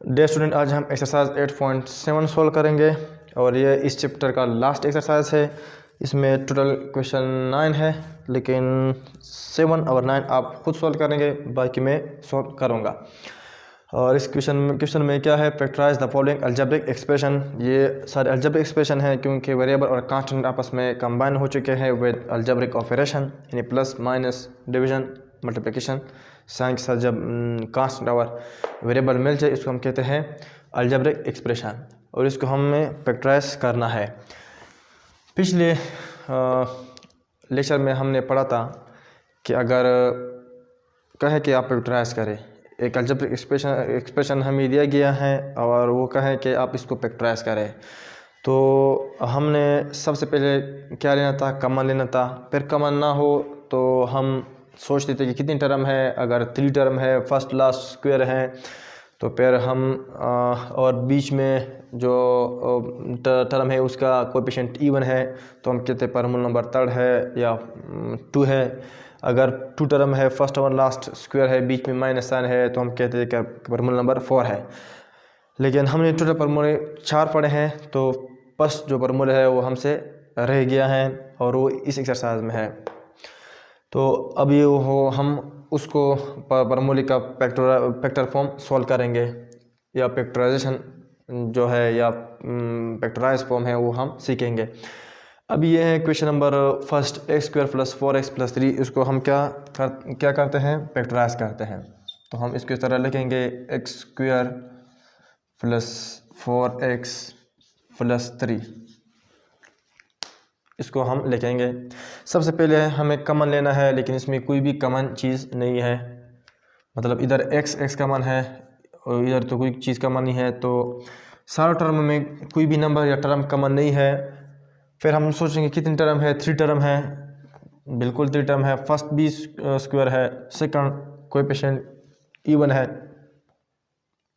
Day student, आज हम exercise 8.7 solve करेंगे और ये इस चैप्टर का लास्ट एक्सरसाइज है। इसमें टोटल क्वेश्चन 9 है, लेकिन 7 और 9 आप खुद सॉल्व करेंगे, बाकी मैं सॉल्व करूँगा। और इस क्वेश्चन में क्या है, factorise the following algebraic expression. ये सारे अलजेब्रिक एक्सप्रेशन हैं क्योंकि वेरिएबल और कांस्टेंट आपस में कंबाइन हो चुके हैं विद अलजेब्रिक ऑपरेशन, यानी plus minus division multiplication sign के साथ जब कांस्टेंट और वेरिएबल मिल जाए इसको हम कहते हैं अलजेब्रिक एक्सप्रेशन, और इसको हमें फैक्टराइज करना है। पिछले लेक्चर में हमने पढ़ा था कि अगर कहे कि आप फैक्टराइज करें, एक अलजेब्रिक एक्सप्रेशन हमें दिया गया है और वो कहे कि आप इसको फैक्टराइज करें, तो हमने सबसे पहले क्या लेना था, कॉमन लेना था। फिर कॉमन ना हो तो हम सोचते थे कि कितनी टर्म है, अगर 3 टर्म है, फर्स्ट लास्ट स्क्वायर है, तो फिर हम और बीच में जो टर्म है उसका कोएफिशिएंट इवन है तो हम कहते हैं परमूल नंबर 3 है या 2 है। अगर 2 टर्म है, फर्स्ट और लास्ट स्क्वायर है, बीच में माइनस साइन है, तो हम कहते हैं कि परमूल नंबर 4 है। लेकिन हमने टोटल परमूल 4 पढ़े हैं, तो फर्स्ट जो परमूल है वो हमसे रह गया है और वो इस एक्सरसाइज में है। तो अब ये हम उसको परमूलिक का फैक्टर फॉर्म सॉल्व करेंगे, या फैक्टराइजेशन जो है या फैक्टराइज फॉर्म है वो हम सीखेंगे। अब ये है question number first, x² + 4x + 3। इसको हम क्या करते हैं, फैक्टराइज करते हैं। तो हम इसको इस तरह लिखेंगे x² + 4x + 3, इसको हम लिखेंगे। सबसे पहले हमें कॉमन लेना है, लेकिन इसमें कोई भी कॉमन चीज़ नहीं है, मतलब इधर x कॉमन है और इधर तो कोई चीज़ कॉमन नहीं है, तो सारा टर्म में कोई भी नंबर या टर्म कॉमन नहीं है। फिर हम सोचेंगे कितनी टर्म है, 3 टर्म है, बिल्कुल 3 टर्म है। फर्स्ट भी स्क्वायर है, सेकंड कोएफिशिएंट इवन है,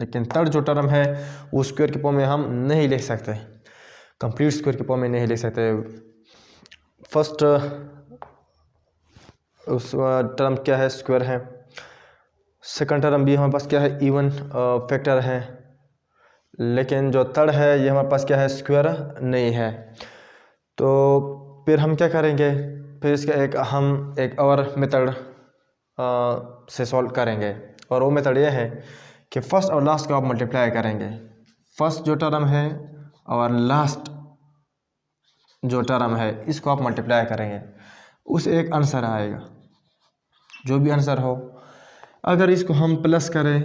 लेकिन थर्ड जो टर्म है वो स्क्वायर के फॉर्म में हम नहीं लिख सकते, कंप्लीट स्क्वायर के फॉर्म में नहीं लिख सकते। फर्स्ट उस टर्म क्या है, स्क्वायर है। सेकंड टर्म भी हमारे पास क्या है, इवन फैक्टर है, लेकिन जो थर्ड है ये हमारे पास क्या है, स्क्वायर नहीं है। तो फिर हम क्या करेंगे, फिर इसका हम एक और मेथड से सॉल्व करेंगे, और वो मेथड ये है कि फर्स्ट और लास्ट को आप मल्टीप्लाई करेंगे। फर्स्ट जो टर्म है और लास्ट जो टर्म है इसको आप मल्टीप्लाई करेंगे, उसे एक आंसर आएगा, जो भी आंसर हो। अगर इसको हम प्लस करें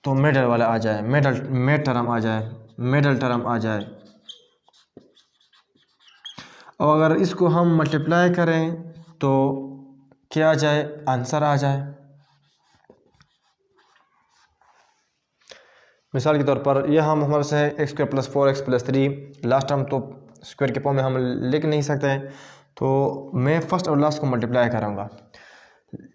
तो मिडल वाला आ जाए, मिड टर्म आ जाए, मिडल टर्म आ जाए। और अगर इसको हम मल्टीप्लाई करें तो क्या आ जाए, आंसर आ जाए। मिसाल के तौर पर यह हम हमारे से x² + 4x + 3, लास्ट टर्म तो स्क्वायर के फॉर्म में हम लिख नहीं सकते, तो मैं फर्स्ट और लास्ट को मल्टीप्लाई करूँगा।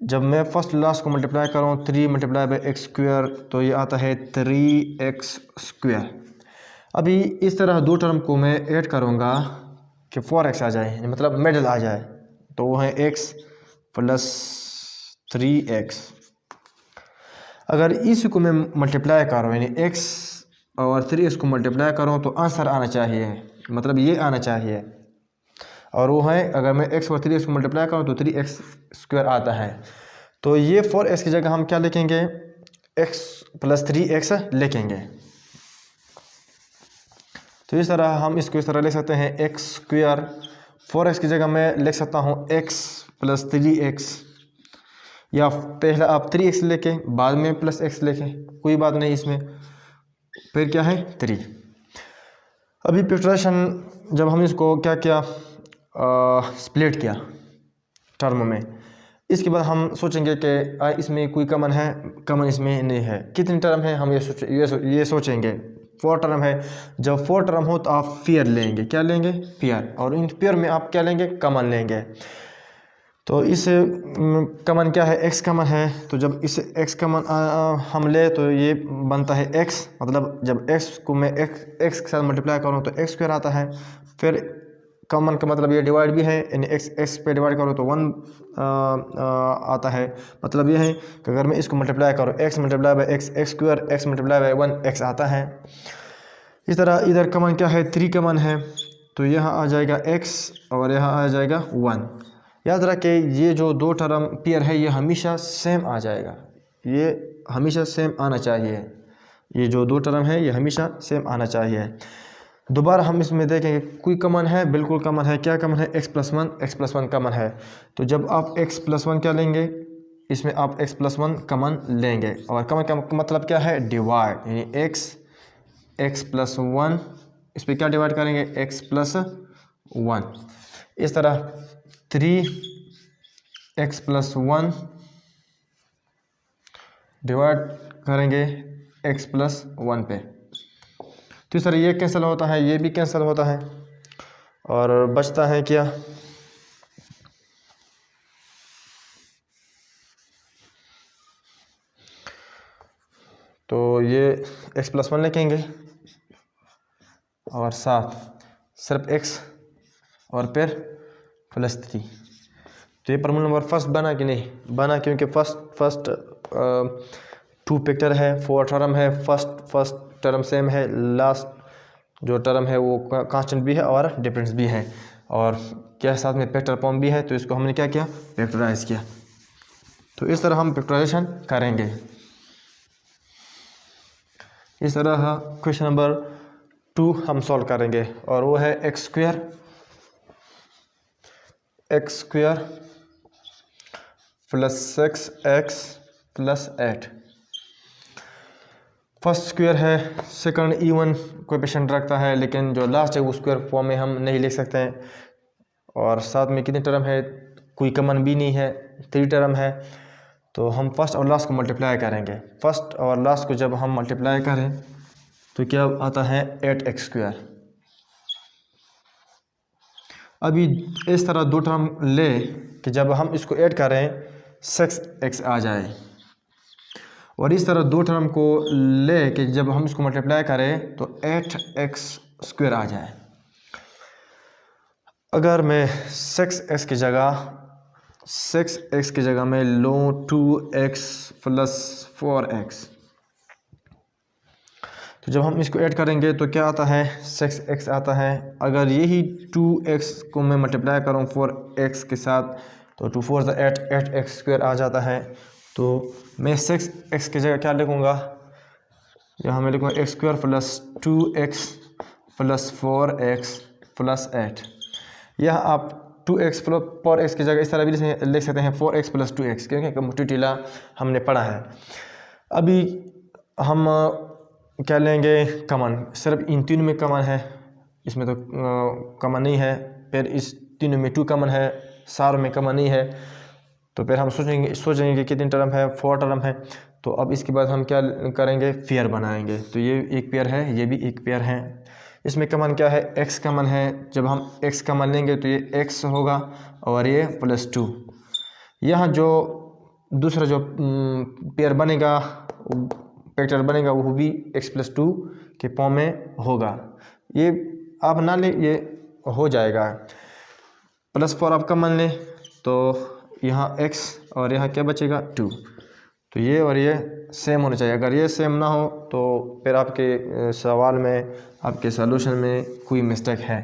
जब मैं फर्स्ट लास्ट को मल्टीप्लाई करूँ, 3 × x², तो ये आता है 3x²। अभी इस तरह 2 टर्म को मैं ऐड करूँगा कि 4x आ जाए, मतलब मिडल आ जाए, तो वो है x + 3x। अगर इसी को मैं मल्टीप्लाई करूँ, यानी x और 3x को मल्टीप्लाई करूँ, तो आंसर आना चाहिए, मतलब ये आना चाहिए, और वो है अगर मैं x और 3x को मल्टीप्लाई करूँ तो 3x² आता है। तो ये 4x की जगह हम क्या लिखेंगे, x + 3x लिखेंगे। तो इस तरह हम इसको इस तरह लिख सकते हैं, x², 4x की जगह मैं लिख सकता हूँ x + 3x, या पहला आप 3x लेके बाद में +x लेके, कोई बात नहीं इसमें। फिर क्या है, 3। अभी फैक्टराइजेशन जब हम इसको क्या किया, स्प्लिट किया टर्म में, इसके बाद हम सोचेंगे कि इसमें कोई कॉमन है, कॉमन इसमें नहीं है। कितनी टर्म है हम ये सोचेंगे, 4 टर्म है। जब 4 टर्म हो तो आप पेयर लेंगे, क्या लेंगे, पेयर, और इन पेयर में आप क्या लेंगे, कॉमन लेंगे। तो इस कॉमन क्या है, x कॉमन है, तो जब इस x कॉमन हम ले तो ये बनता है x, मतलब जब x को मैं x के साथ मल्टीप्लाई करूँ तो x² आता है। फिर कॉमन का मतलब ये डिवाइड भी है, यानी एक्स एक्स पे डिवाइड करो तो 1 आता है। मतलब ये है कि अगर मैं इसको मल्टीप्लाई करूँ x multiply by x, x square, x multiply by 1 x आता है। इस तरह इधर कॉमन क्या है, 3 कॉमन है, तो यहाँ आ जाएगा एक्स और यहाँ आ जाएगा 1। याद रखें ये जो दो टर्म पेयर है ये हमेशा सेम आ जाएगा, ये हमेशा सेम आना चाहिए। ये जो दो टर्म है ये हमेशा सेम आना चाहिए। दोबारा हम इसमें देखेंगे कोई कॉमन है, बिल्कुल कॉमन है। क्या कॉमन है, एक्स प्लस वन कॉमन है। तो जब आप एक्स प्लस वन क्या लेंगे, इसमें आप एक्स प्लस वन कॉमन लेंगे और कॉमन का मतलब क्या है, डिवाइड, यानी एक्स प्लस वन, इस पर क्या डिवाइड करेंगे, एक्स प्लस वन। इस तरह 3x प्लस वन डिवाइड करेंगे x प्लस वन पे। तो इस तरह ये कैंसिल होता है, ये भी कैंसिल होता है और बचता है क्या, तो ये x प्लस वन लिखेंगे और साथ सिर्फ x और फिर प्लस 3। तो ये प्रॉब्लम नंबर फर्स्ट बना कि नहीं बना, क्योंकि फर्स्ट 2 फैक्टर है, 4 टर्म है, फर्स्ट टर्म सेम है, लास्ट जो टर्म है वो कांस्टेंट भी है और डिफरेंस भी है, और क्या साथ में फैक्टर फॉर्म भी है। तो इसको हमने क्या किया, फैक्टराइज किया। तो इस तरह हम फैक्टराइजेशन करेंगे। इस तरह क्वेश्चन नंबर 2 हम सॉल्व करेंगे और वो है x square plus 6x plus 8। First square है, सेकंड इवन कोएफिशिएंट रखता है, लेकिन जो लास्ट है वो स्क्वायर फॉर्म में हम नहीं लिख सकते हैं। और साथ में कितने टर्म है, कोई कॉमन भी नहीं है, 3 टर्म है। तो हम फर्स्ट और लास्ट को मल्टीप्लाई करेंगे। फर्स्ट और लास्ट को जब हम मल्टीप्लाई करें तो क्या आता है, 8x स्क्वायर। अभी इस तरह दो टर्म ले कि जब हम इसको ऐड करें 6x आ जाए, और इस तरह दो टर्म को ले कि जब हम इसको मल्टीप्लाई करें तो 8x स्क्वायर आ जाए। अगर मैं 6x की जगह में लूँ 2x प्लस 4x, तो जब हम इसको ऐड करेंगे तो क्या आता है, 6x आता है। अगर यही 2x को मैं मल्टीप्लाई करूँ 4x के साथ तो 2 4 8x स्क्वायर आ जाता है। तो मैं 6x की जगह क्या लिखूँगा, यहाँ मैं लिखूँगा x square plus 2x plus 4x plus 8। यह आप 2x प्लस 4x की जगह इस तरह भी लिख सकते हैं 4x प्लस 2x, क्योंकि कम्यूटेटिव लॉ हमने पढ़ा है। अभी हम क्या लेंगे, कॉमन, सिर्फ इन तीनों में कॉमन है, इसमें तो कॉमन नहीं है। फिर इस तीनों में 2 कॉमन है, 4 में कॉमन नहीं है। तो फिर हम सोचेंगे कि कितने टर्म है, 4 टर्म है। तो अब इसके बाद हम क्या करेंगे, पेयर बनाएंगे। तो ये एक पेयर है, ये भी एक पेयर है। इसमें कॉमन क्या है, x कॉमन है। जब हम x कॉमन लेंगे तो ये x होगा और ये प्लस 2। यहाँ जो दूसरा जो पेयर बनेगा, फैक्टर बनेगा, वो भी x प्लस 2 के फॉर्म में होगा। ये आप ना ले, ये हो जाएगा। प्लस 4 आप कॉमन लें तो यहाँ x और यहाँ क्या बचेगा, 2। तो ये और ये सेम होना चाहिए। अगर ये सेम ना हो तो फिर आपके सवाल में, आपके सॉल्यूशन में कोई मिस्टेक है।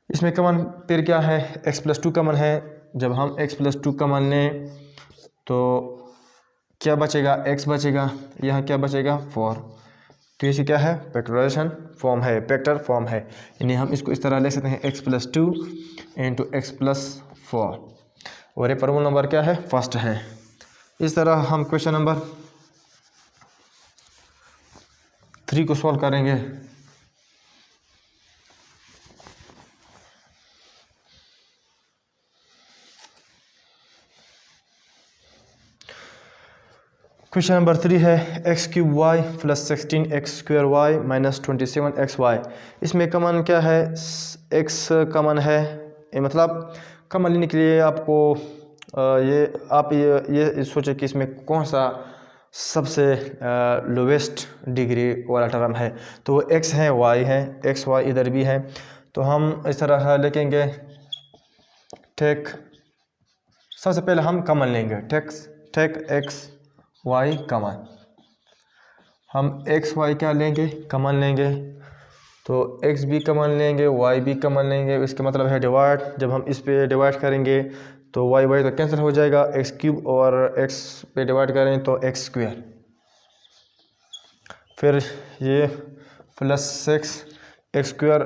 इसमें कॉमन फिर क्या है, x प्लस 2 कॉमन है। जब हम x प्लस 2 कॉमन लें तो क्या बचेगा, x बचेगा, यहाँ क्या बचेगा, 4। तो इसे क्या है, फैक्टराइजेशन फॉर्म है, फैक्टर फॉर्म है। यानी हम इसको इस तरह ले सकते हैं x plus 2 into x plus 4, और ये प्रॉब्लम नंबर क्या है, फर्स्ट है। इस तरह हम क्वेश्चन नंबर 3 को सॉल्व करेंगे। क्वेश्चन नंबर 3 है x cube y plus 16x square y minus 27x y. इसमें कॉमन क्या है, x कॉमन है। मतलब कॉमन लेने के लिए आपको ये सोचे कि इसमें कौन सा सबसे लोवेस्ट डिग्री वाला टर्म है। तो वो x है, y है, x y इधर भी है। तो हम इस तरह लिखेंगे टेक, सबसे पहले हम कॉमन लेंगे, टेक एक्स वाई कॉमन। हम एक्स वाई क्या लेंगे, कॉमन लेंगे, तो एक्स भी कॉमन लेंगे, वाई भी कॉमन लेंगे। इसका मतलब है डिवाइड। जब हम इस पे डिवाइड करेंगे तो वाई वाई तो कैंसिल हो जाएगा, एक्स क्यूब और एक्स पे डिवाइड करें तो एक्स स्क्वायर, फिर ये plus six x square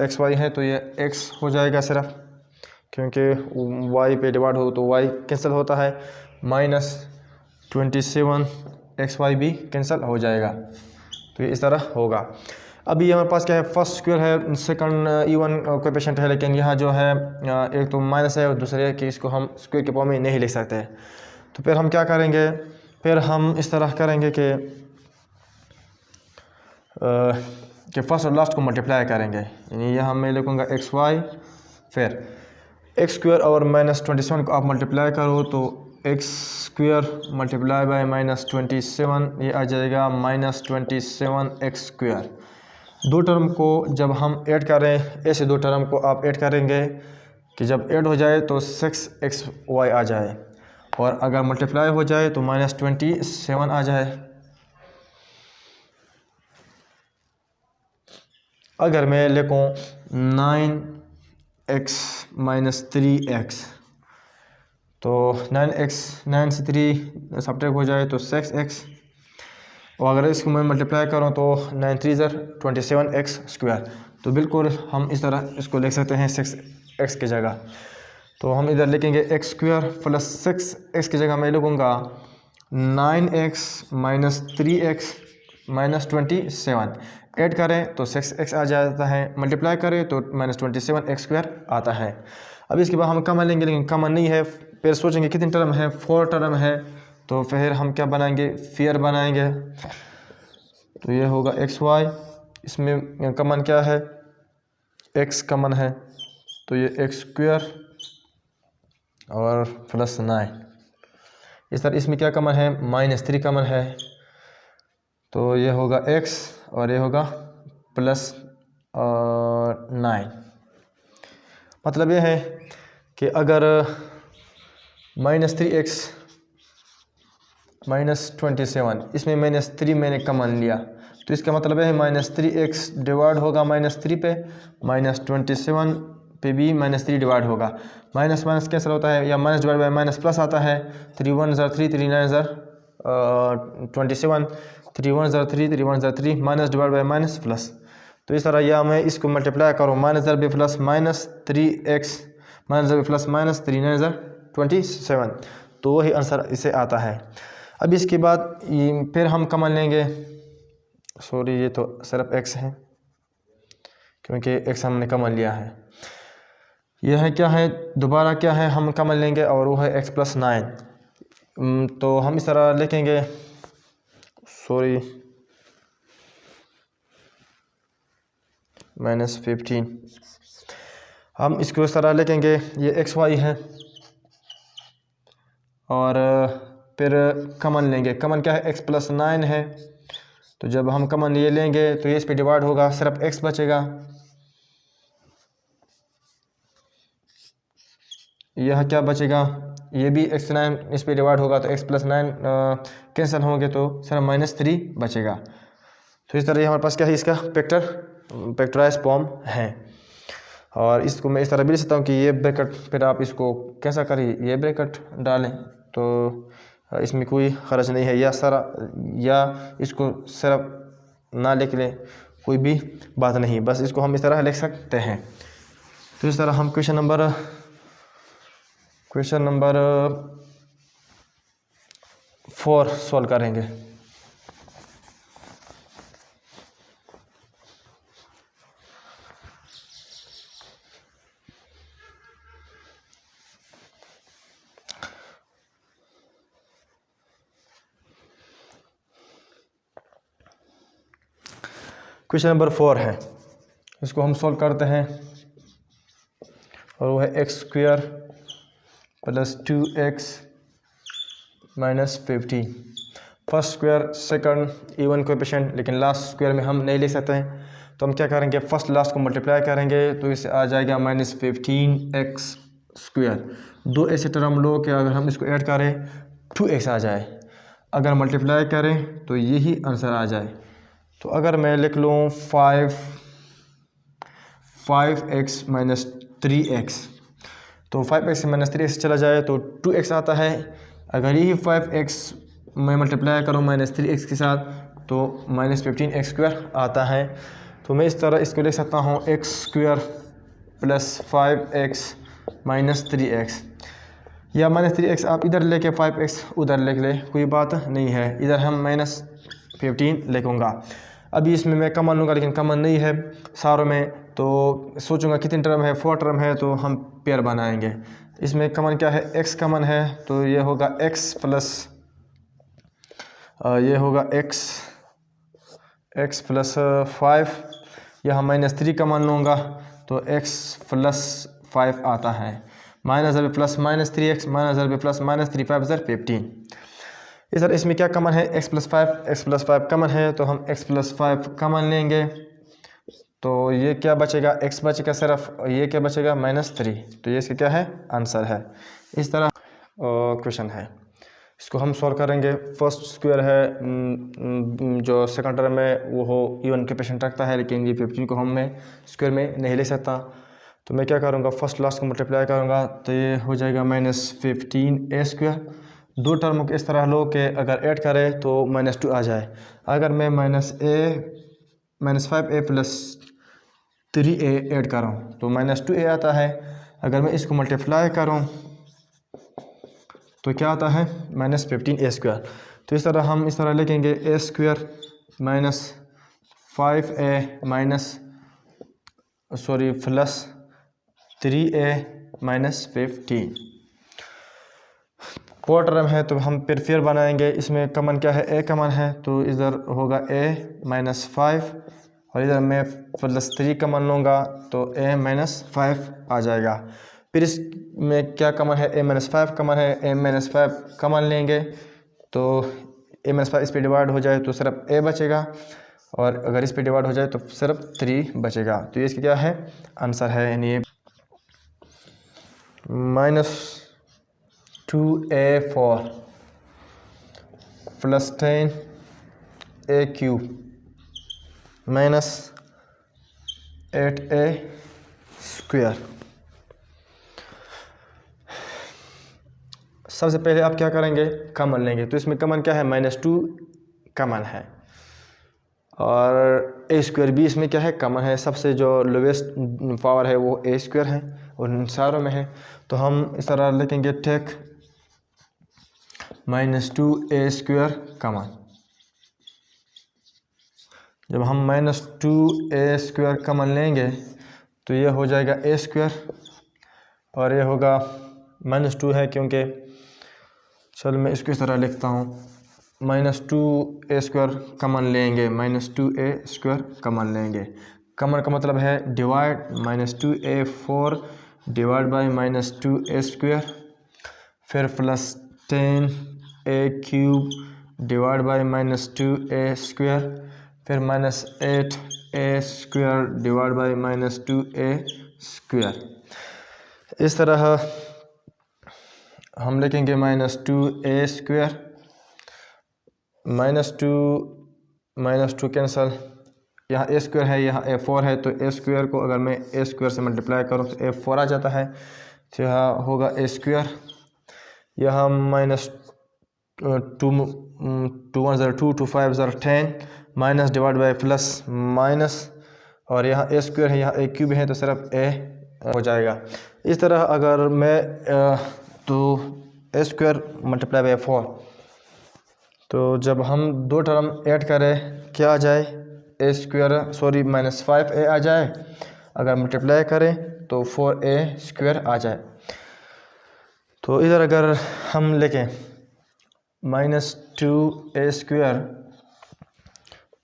x y है तो ये एक्स हो जाएगा सिर्फ, क्योंकि वाई पे डिवाइड हो तो वाई कैंसिल होता है, माइनस 27 एक्स वाई भी कैंसिल हो जाएगा। तो ये इस तरह होगा। अभी हमारे पास क्या है, फर्स्ट स्क्वायर है, सेकंड इवन कोएफिशिएंट है, लेकिन यहाँ जो है एक तो माइनस है और दूसरे कि इसको हम स्क्वायर के फॉर्म में नहीं लिख सकते। तो फिर हम क्या करेंगे, फिर हम इस तरह करेंगे कि फर्स्ट और लास्ट को मल्टीप्लाई करेंगे। यानी यहाँ मैं लिखूँगा एक्स वाई, फिर एक्स स्क्वायर और माइनस 27 को आप मल्टीप्लाई करो तो x square multiply by minus 27, ये आ जाएगा माइनस 27 एक्स स्क्वायर। दो टर्म को जब हम ऐड करें, ऐसे दो टर्म को आप ऐड करेंगे कि जब ऐड हो जाए तो 6 एक्स वाई आ जाए, और अगर मल्टीप्लाई हो जाए तो माइनस 27 आ जाए। अगर मैं लिखूँ 9x माइनस 3x, तो 9 से 3 सब्ट्रैक्ट हो जाए तो 6x, और अगर इसको मैं मल्टीप्लाई करूँ तो 9 3 ज़र 27x स्क्वायर। तो बिल्कुल हम इस तरह इसको लिख सकते हैं 6x की जगह। तो हम इधर लिखेंगे एक्स स्क्वायर प्लस 6x की जगह मैं लिखूँगा 9x minus 3x minus 27, add करें तो 6x आ जाता है, मल्टीप्लाई करें तो माइनस 27x स्क्वायर आता है। अब इसके बाद हम कॉमन लेंगे, लेकिन कॉमन नहीं है, फिर सोचेंगे कितनी टर्म है, 4 टर्म है, तो फिर हम क्या बनाएंगे, फेयर बनाएंगे। तो ये होगा एक्स वाई, इसमें कॉमन क्या है, x कॉमन है, तो ये एक्स स्क्वायर और प्लस 9। इस तरह इसमें क्या कॉमन है, माइनस 3 कॉमन है, तो ये होगा x और ये होगा प्लस 9। मतलब ये है कि अगर माइनस 3x माइनस 27, इसमें माइनस 3 मैंने कॉमन लिया, तो इसका मतलब है माइनस 3x डिवाइड होगा माइनस 3 पे, माइनस 27 पे भी माइनस 3 डिवाइड होगा, माइनस माइनस कैंसिल होता है, या minus divide by minus plus आता है, 3 1 ज़र 3 3 9 ज़र 27, 3 1 ज़र 3 3 1 ज़र 3, minus divide by minus plus. तो इस तरह या मैं इसको मल्टीप्लाई करूँ, माइनस ज़र B plus minus 3x minus ज़र बी प्लस माइनस 3 9 ज़र 27, तो वही आंसर इसे आता है। अब इसके बाद फिर हम कॉमन लेंगे, सॉरी ये तो सिर्फ x है क्योंकि x हमने कॉमन लिया है। यह है क्या है, दोबारा क्या है, हम कॉमन लेंगे और वो है x प्लस 9। तो हम इस तरह लिखेंगे, सॉरी माइनस 15, हम इसको इस तरह लिखेंगे, ये एक्स वाई है, और फिर कॉमन लेंगे, कॉमन क्या है, x प्लस 9 है, तो जब हम कॉमन ये लेंगे तो ये इस पे डिवाइड होगा, सिर्फ x बचेगा, यह क्या बचेगा, ये भी x 9 इस पे डिवाइड होगा तो x प्लस 9 कैंसिल होंगे तो सिर्फ माइनस 3 बचेगा। तो इस तरह हमारे पास क्या है, इसका फैक्टराइज फॉर्म है। और इसको मैं इस तरह भी लिख सकता हूँ कि ये ब्रैकेट, फिर आप इसको कैसा करिए, ये ब्रैकेट डालें तो इसमें कोई खर्च नहीं है, या सारा या इसको सिर्फ ना लिख लें, कोई भी बात नहीं, बस इसको हम इस तरह लिख सकते हैं। तो इस तरह हम क्वेश्चन नंबर 4 सॉल्व करेंगे। क्वेश्चन नंबर 4 है, इसको हम सॉल्व करते हैं, और वो है x square plus 2x minus 15। First square second even coefficient, लेकिन लास्ट स्क्वायर में हम नहीं लिख सकते हैं। तो हम क्या करेंगे, फर्स्ट लास्ट को मल्टीप्लाई करेंगे तो इसे आ जाएगा -15x स्क्वायर। दो ऐसे टर्म लो कि अगर हम इसको ऐड करें 2x आ जाए, अगर मल्टीप्लाई करें तो यही आंसर आ जाए। तो अगर मैं लिख लूँ 5x - 3x, तो 5x - 3x चला जाए तो 2x आता है। अगर यही 5x मैं मल्टीप्लाई करूँ -3x के साथ तो -15x स्क्वायर आता है। तो मैं इस तरह इसको लिख सकता हूँ x स्क्वायर + 5x - 3x, या -3x आप इधर लेके 5x उधर लिख ले, कोई बात नहीं है। इधर हम -15 लिखूँगा। अभी इसमें मैं कमन लूँगा, लेकिन कमन नहीं है सारों में, तो सोचूंगा कितनी टर्म है, 4 टर्म है, तो हम पेयर बनाएंगे। इसमें कमन क्या है, x कमन है, तो ये होगा x प्लस ये होगा x + 5, यहाँ -3 कमन लूँगा तो x + 5 आता है। -3x -3 5 15। इधर इसमें क्या कमन है, x + 5 कमन है, तो हम x + 5 कमन लेंगे तो ये क्या बचेगा, x बचेगा सिर्फ, और ये क्या बचेगा -3। तो ये इसका क्या है, आंसर है। इस तरह क्वेश्चन है, इसको हम सॉल्व करेंगे। फर्स्ट स्क्वायर है, जो सेकंड टर्म है वो हो इवन कोएफिशिएंट रखता है, लेकिन ये 15 को हम मैं स्क्वायर में नहीं ले सकता। तो मैं क्या करूँगा, फर्स्ट लास्ट को मल्टीप्लाई करूँगा तो ये हो जाएगा -15a स्क्वायर। दो टर्म को इस तरह लो कि अगर ऐड करें तो -2 आ जाए। अगर मैं -5a + 3a ऐड करूँ तो -2a आता है। अगर मैं इसको मल्टीप्लाई करूँ तो क्या आता है, -15a स्क्वायर। तो इस तरह हम इस तरह लिखेंगे a square + 3a - 15। Four term है तो हम फिर बनाएंगे। इसमें कमन क्या है, a कमन है, तो इधर होगा a - 5, और इधर मैं +3 कमन लूँगा तो a - 5 आ जाएगा। फिर इसमें क्या कमन है, a - 5 कमन है, a - 5 कमन लेंगे तो a - 5 इस पर डिवाइड हो जाए तो सिर्फ a बचेगा, और अगर इस पर डिवाइड हो जाए तो सिर्फ 3 बचेगा। तो ये इसका क्या है, आंसर है, यानी -2a4 + 10a³ -8a स्क्वायर। सबसे पहले आप क्या करेंगे, कमन लेंगे। तो इसमें कमन क्या है, -2 कमन है, और a स्क्वायर भी इसमें क्या है, कमन है। सबसे जो लोवेस्ट पावर है वो a स्क्वायर है, और इन सारों में है। तो हम इस तरह लिखेंगे, टेक -2a स्क्वायर कमन। जब हम -2a स्क्वायर कमन लेंगे तो ये हो जाएगा a स्क्वायर, और ये होगा -2 है, क्योंकि चल मैं इसको इस तरह लिखता हूँ, -2a स्क्वायर कमन लेंगे, -2a स्क्वायर कमन लेंगे। कमन का मतलब है divide, -2a4 divide by -2a square, फिर +10a³ divide by -2a square, फिर -8a square divide by -2a square. इस तरह हम लिखेंगे -2a स्क्वायर, -2 कैंसल, यहाँ a स्क्वायर है, यहाँ a4 है, तो a स्क्वायर को अगर मैं a स्क्वायर से मल्टीप्लाई करूँ तो a4 आ जाता है। तो यहाँ होगा a स्क्वायर, यहाँ -2 1 0 2 2 5 0 10 minus divide by plus minus, और यहाँ a स्क्वायर है, यहाँ a³ है, तो सिर्फ a हो जाएगा। इस तरह अगर मैं तो a स्क्वायर मल्टीप्लाई बाई 4, तो जब हम दो टर्म ऐड करें क्या आ जाए, a स्क्वायर -5a आ जाए। अगर मल्टीप्लाई करें तो 4a स्क्वायर आ जाए। तो इधर अगर हम लिखें -2a स्क्वायर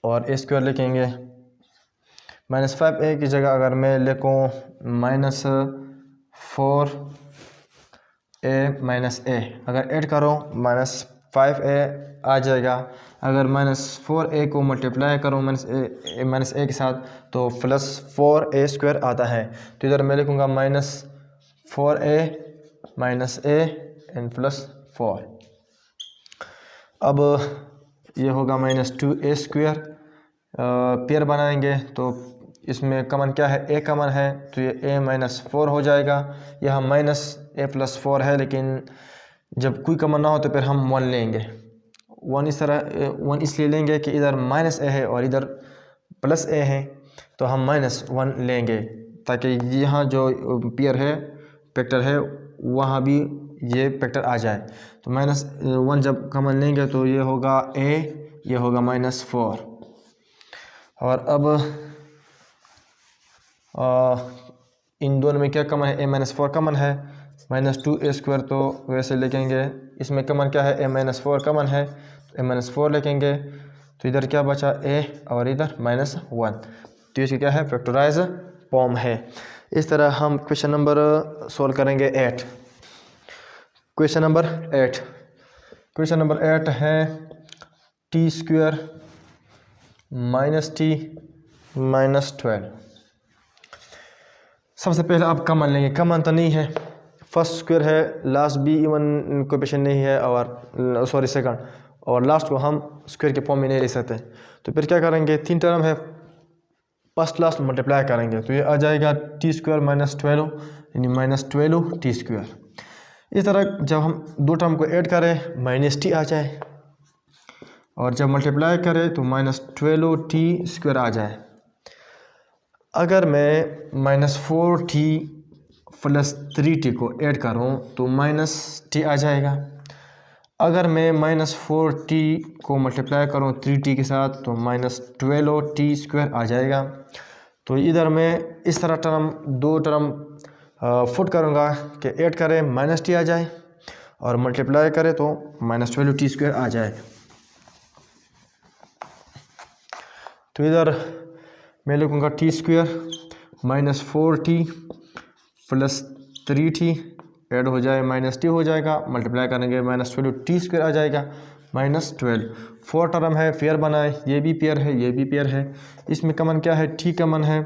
और a स्क्वायर लिखेंगे, -5a की जगह अगर मैं लिखूँ -4a - a, अगर ऐड करो -5a आ जाएगा। अगर -4a को मल्टीप्लाई करूँ -a के साथ तो +4a² आता है। तो इधर मैं लिखूँगा -4a -a एंड +4। अब ये होगा -2a²। पेयर बनाएंगे तो इसमें कमन क्या है, a कमन है, तो ये a -4 हो जाएगा। यहाँ -a+4 है, लेकिन जब कोई कमन ना हो तो फिर हम 1 लेंगे। 1 इस तरह 1 इसलिए लेंगे कि इधर -a है और इधर +a है, तो हम -1 लेंगे ताकि यहाँ जो पेयर है फैक्टर है वहाँ भी ये फैक्टर आ जाए। तो -1 जब कमन लेंगे तो ये होगा a, ये होगा -4। और अब इन दोनों में क्या कमन है, a -4 कमन है, -2a² तो वैसे लिखेंगे। इसमें कमन क्या है, a-4 कमन है, तो a-4 लिखेंगे। तो इधर क्या बचा, a और इधर -1, तो इसकी क्या है, फैक्टराइज फॉर्म है। इस तरह हम क्वेश्चन नंबर सोल्व करेंगे 8। क्वेश्चन नंबर 8 है t² - t -12। सबसे पहले आप कमन लेंगे, कमन तो नहीं है, फर्स्ट स्क्वायर है, लास्ट भी इवन कोएफिशिएंट नहीं है, और सॉरी सेकंड, और लास्ट को हम स्क्वायर के फॉर्म में नहीं ले सकते। तो फिर क्या करेंगे, 3 टर्म है, फर्स्ट लास्ट मल्टीप्लाई करेंगे तो ये आ जाएगा t² - 12 यानी -12t²। इस तरह जब हम 2 टर्म को ऐड करें -t आ जाए, और जब मल्टीप्लाई करें तो -12t² आ जाए। अगर मैं -4t + 3t को ऐड करूं तो -t आ जाएगा। अगर मैं -4t को मल्टीप्लाई करूं 3t के साथ तो -12t² आ जाएगा। तो इधर मैं इस तरह दो टर्म फुट करूंगा कि ऐड करें -t आ जाए और मल्टीप्लाई करें तो -12t² आ जाए। तो इधर मैं लिखूँगा t² -4t + 3t ऐड हो जाए -t हो जाएगा, मल्टीप्लाई करेंगे -12t² आ जाएगा, -12। 4 टर्म है, पेयर बनाए, ये भी पेयर है, ये भी पेयर है। इसमें कमन क्या है, t कमन है,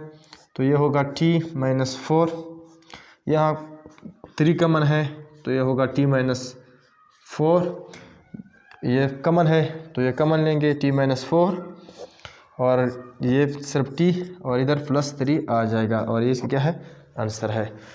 तो ये होगा t -4। यहाँ 3 कमन है तो ये होगा t -4। ये कमन है तो ये कमन लेंगे t -4, और ये सिर्फ t और इधर +3 आ जाएगा, और ये इसका क्या है, आंसर है।